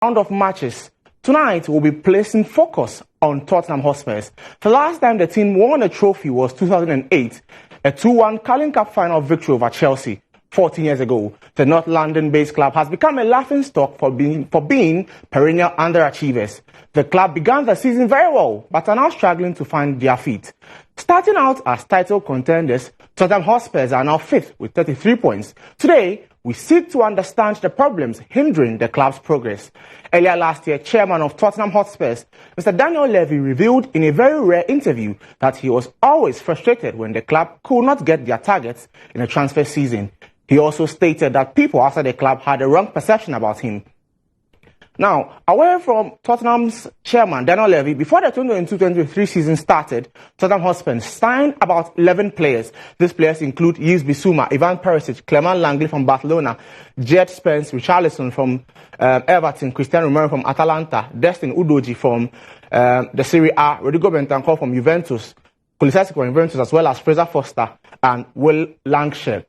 round of matches. Tonight, we'll be placing focus on Tottenham Hotspurs. The last time the team won a trophy was 2008, a 2-1 Carling Cup final victory over Chelsea. 14 years ago, the North London-based club has become a laughingstock for being perennial underachievers. The club began the season very well, but are now struggling to find their feet. Starting out as title contenders, Tottenham Hotspurs are now fifth with 33 points. Today, we seek to understand the problems hindering the club's progress. Earlier last year, chairman of Tottenham Hotspurs, Mr. Daniel Levy, revealed in a very rare interview that he was always frustrated when the club could not get their targets in a transfer season. He also stated that people outside the club had a wrong perception about him. Now, away from Tottenham's chairman, Daniel Levy, before the 2022-23 season started, Tottenham Hotspurs signed about 11 players. These players include Yves Bissouma, Ivan Perisic, Clement Langley from Barcelona, Jed Spence, Richarlison from Everton, Cristiano Romero from Atalanta, Destin Udoji from the Serie A, Rodrigo Bentancur from Juventus, Kulusevski from Juventus, as well as Fraser Foster and Will Lancashire.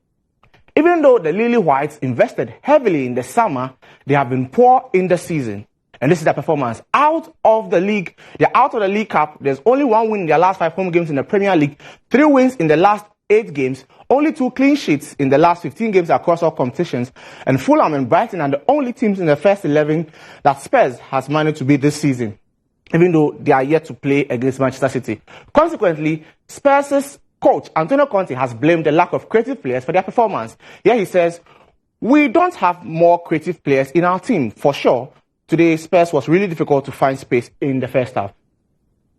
Even though the Lily Whites invested heavily in the summer, they have been poor in the season. And this is their performance. Out of the league, they're out of the League Cup. There's only 1 win in their last 5 home games in the Premier League, 3 wins in the last 8 games, only 2 clean sheets in the last 15 games across all competitions. And Fulham and Brighton are the only teams in the first 11 that Spurs has managed to beat this season, even though they are yet to play against Manchester City. Consequently, Spurs' coach Antonio Conte has blamed the lack of creative players for their performance. Here he says, "We don't have more creative players in our team, for sure. Today, Spurs was really difficult to find space in the first half."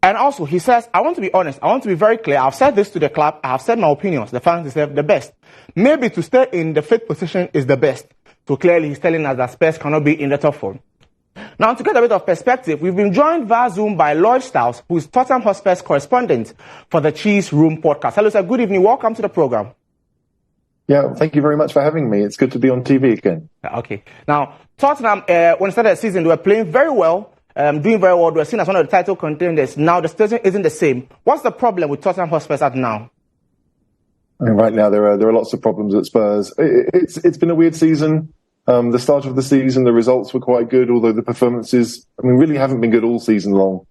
And also, he says, "I want to be honest, I want to be very clear. I've said this to the club, I have said my opinions. The fans deserve the best. Maybe to stay in the 5th position is the best." So clearly, he's telling us that Spurs cannot be in the top 4. Now, to get a bit of perspective, we've been joined via Zoom by Lloyd Stiles, who is Tottenham Hotspurs Correspondent for the Cheese Room podcast. Hello, sir. Good evening. Welcome to the program. Yeah, thank you very much for having me. It's good to be on TV again. Okay. Now, Tottenham, when it started the season, they were playing very well, doing very well. They were seen as one of the title contenders. Now, the situation isn't the same. What's the problem with Tottenham Hotspurs at now? I mean, right now, there are lots of problems at Spurs. It's been a weird season. The start of the season, the results were quite good, although the performances, really haven't been good all season long.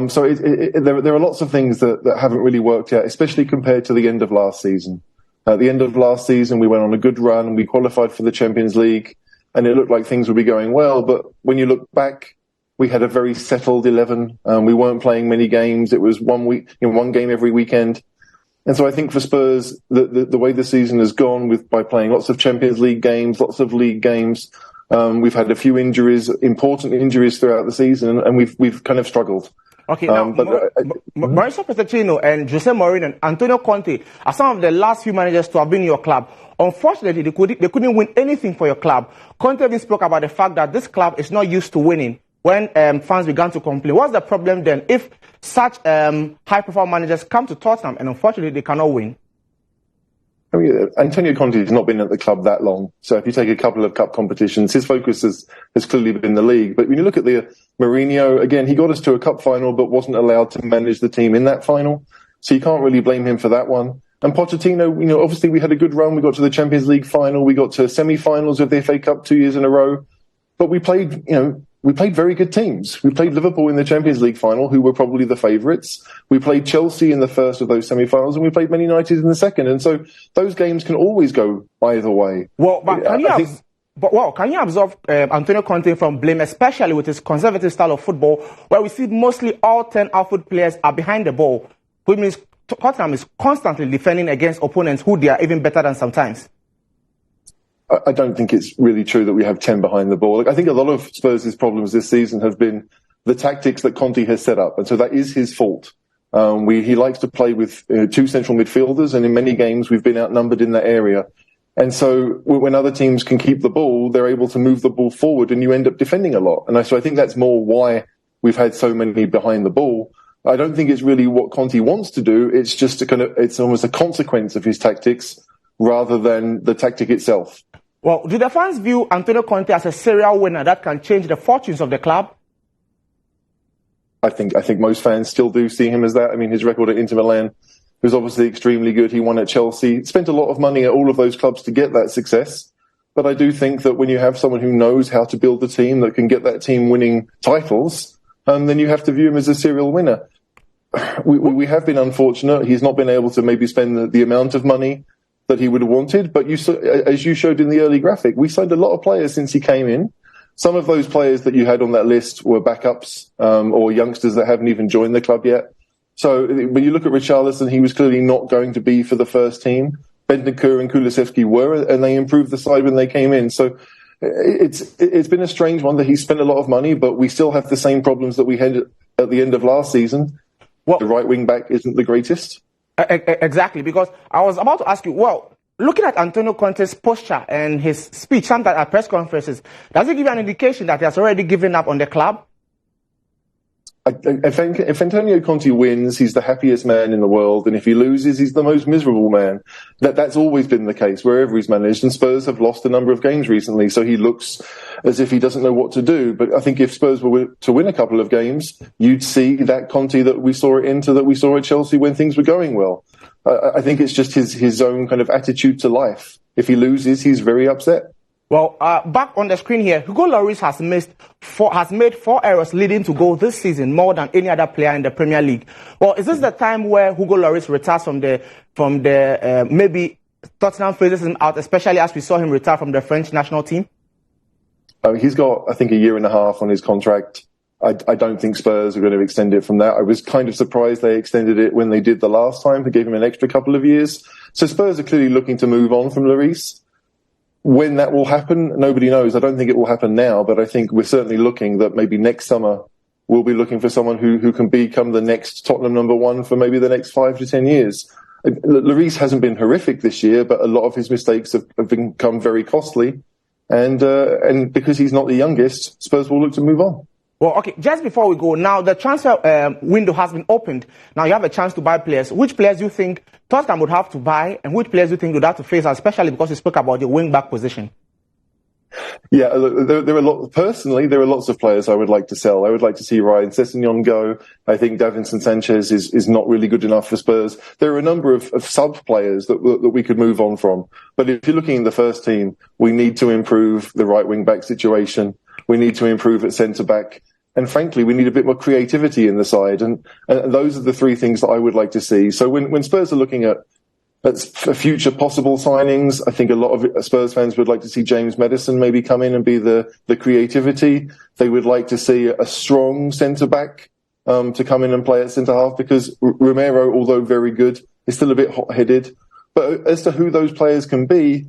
So there are lots of things that haven't really worked out, especially compared to the end of last season. At the end of last season, we went on a good run. We qualified for the Champions League, and it looked like things would be going well. But when you look back, we had a very settled 11. We weren't playing many games. It was one game every weekend. And so I think for Spurs, the way the season has gone by playing lots of Champions League games, lots of league games, we've had a few injuries, important injuries throughout the season, and we've kind of struggled. Okay, now, Mauricio Pochettino and Jose Mourinho and Antonio Conte are some of the last few managers to have been in your club. Unfortunately, they couldn't win anything for your club. Conte even spoke about the fact that this club is not used to winning when fans began to complain. What's the problem then if such high-profile managers come to Tottenham and unfortunately they cannot win? Antonio Conte has not been at the club that long. So if you take a couple of cup competitions, his focus has clearly been the league. But when you look at the Mourinho, again, he got us to a cup final but wasn't allowed to manage the team in that final. So you can't really blame him for that one. And Pochettino, obviously we had a good run. We got to the Champions League final. We got to semi-finals of the FA Cup 2 years in a row. But we played very good teams. We played Liverpool in the Champions League final, who were probably the favourites. We played Chelsea in the first of those semi-finals, and we played Man United in the second. And so those games can always go either way. Well, but can you absolve Antonio Conte from blame, especially with his conservative style of football, where we see mostly all 10 outfield players are behind the ball, which means Tottenham is constantly defending against opponents who they are even better than sometimes? I don't think it's really true that we have 10 behind the ball. I think a lot of Spurs' problems this season have been the tactics that Conte has set up. And so that is his fault. He likes to play with 2 central midfielders, and in many games we've been outnumbered in that area. And so when other teams can keep the ball, they're able to move the ball forward and you end up defending a lot. And so I think that's more why we've had so many behind the ball. I don't think it's really what Conte wants to do. It's just it's almost a consequence of his tactics rather than the tactic itself. Well, do the fans view Antonio Conte as a serial winner that can change the fortunes of the club? I think most fans still do see him as that. I mean, his record at Inter Milan was obviously extremely good. He won at Chelsea, spent a lot of money at all of those clubs to get that success. but I do think that when you have someone who knows how to build a team that can get that team winning titles, then you have to view him as a serial winner. We have been unfortunate. He's not been able to maybe spend the amount of money that he would have wanted, but as you showed in the early graphic, we signed a lot of players since he came in. Some of those players that you had on that list were backups or youngsters that haven't even joined the club yet. So when you look at Richarlison, he was clearly not going to be for the first team. Bentancur and Kulusevski were, and they improved the side when they came in. So it's been a strange one that he spent a lot of money, but we still have the same problems that we had at the end of last season. Well, the right wing back isn't the greatest. Exactly, because I was about to ask you, well, looking at Antonio Conte's posture and his speech sometimes at press conferences, does it give you an indication that he has already given up on the club? If Antonio Conte wins, he's the happiest man in the world, and if he loses, he's the most miserable man. That's always been the case wherever he's managed, and Spurs have lost a number of games recently, so he looks as if he doesn't know what to do. But I think if Spurs were to win a couple of games, you'd see that Conte that we saw at Chelsea when things were going well. I think it's just his own kind of attitude to life. If he loses, he's very upset. Well, back on the screen here, Hugo Lloris has made 4 errors leading to goal this season, more than any other player in the Premier League. Well, is this the time where Hugo Lloris retires from the maybe Tottenham phases him out, especially as we saw him retire from the French national team? He's got, I think, a year and a half on his contract. I don't think Spurs are going to extend it from that. I was kind of surprised they extended it when they did the last time. They gave him an extra couple of years. So Spurs are clearly looking to move on from Lloris. When that will happen, nobody knows. I don't think it will happen now, but I think we're certainly looking that maybe next summer we'll be looking for someone who can become the next Tottenham number one for maybe the next 5 to 10 years. Lloris hasn't been horrific this year, but a lot of his mistakes have become very costly. And because he's not the youngest, Spurs will look to move on. Well, okay, just before we go, now the transfer window has been opened. Now you have a chance to buy players. Which players do you think Tottenham would have to buy, and which players do you think would have to face, especially because you spoke about the wing-back position? Yeah, there are lots of players I would like to sell. I would like to see Ryan Sessegnon go. I think Davinson Sanchez is not really good enough for Spurs. There are a number of sub-players that we could move on from. But if you're looking at the first team, we need to improve the right wing-back situation. We need to improve at centre-back. And frankly, we need a bit more creativity in the side. And those are the 3 things that I would like to see. So when Spurs are looking at future possible signings, I think a lot of Spurs fans would like to see James Maddison maybe come in and be the creativity. They would like to see a strong centre-back to come in and play at centre-half, because Romero, although very good, is still a bit hot-headed. But as to who those players can be,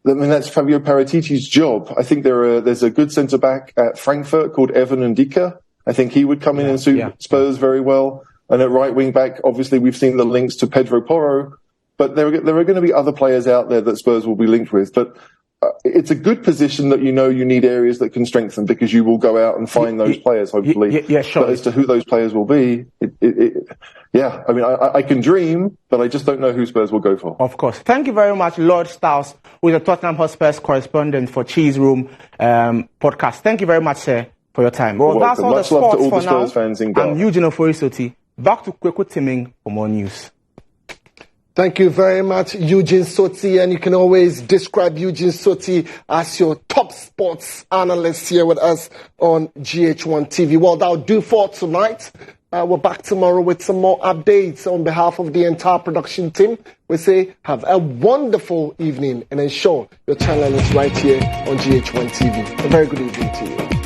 I mean, that's Fabio Paratici's job. I think there's a good centre-back at Frankfurt called Evan Ndika. I think he would come in and suit Spurs very well. And at right wing-back, obviously, we've seen the links to Pedro Porro. But there are going to be other players out there that Spurs will be linked with. But it's a good position that you need areas that can strengthen, because you will go out and find those players, hopefully. Yeah, sure. But as to who those players will be, I mean, I can dream, but I just don't know who Spurs will go for. Of course. Thank you very much, Lloyd Stiles, who is a Tottenham Hotspurs correspondent for Cheese Room podcast. Thank you very much, sir, for your time. Well, that's all the sports for now. Fans in I'm Eugene Oforisoti. Back to Kweku Timing for more news. Thank you very much, Eugene Soti, and you can always describe Eugene Soti as your top sports analyst here with us on GH1 TV. Well, that'll do for tonight. We're back tomorrow with some more updates. On behalf of the entire production team, we say have a wonderful evening and ensure your channel is right here on GH1 TV. A very good evening to you.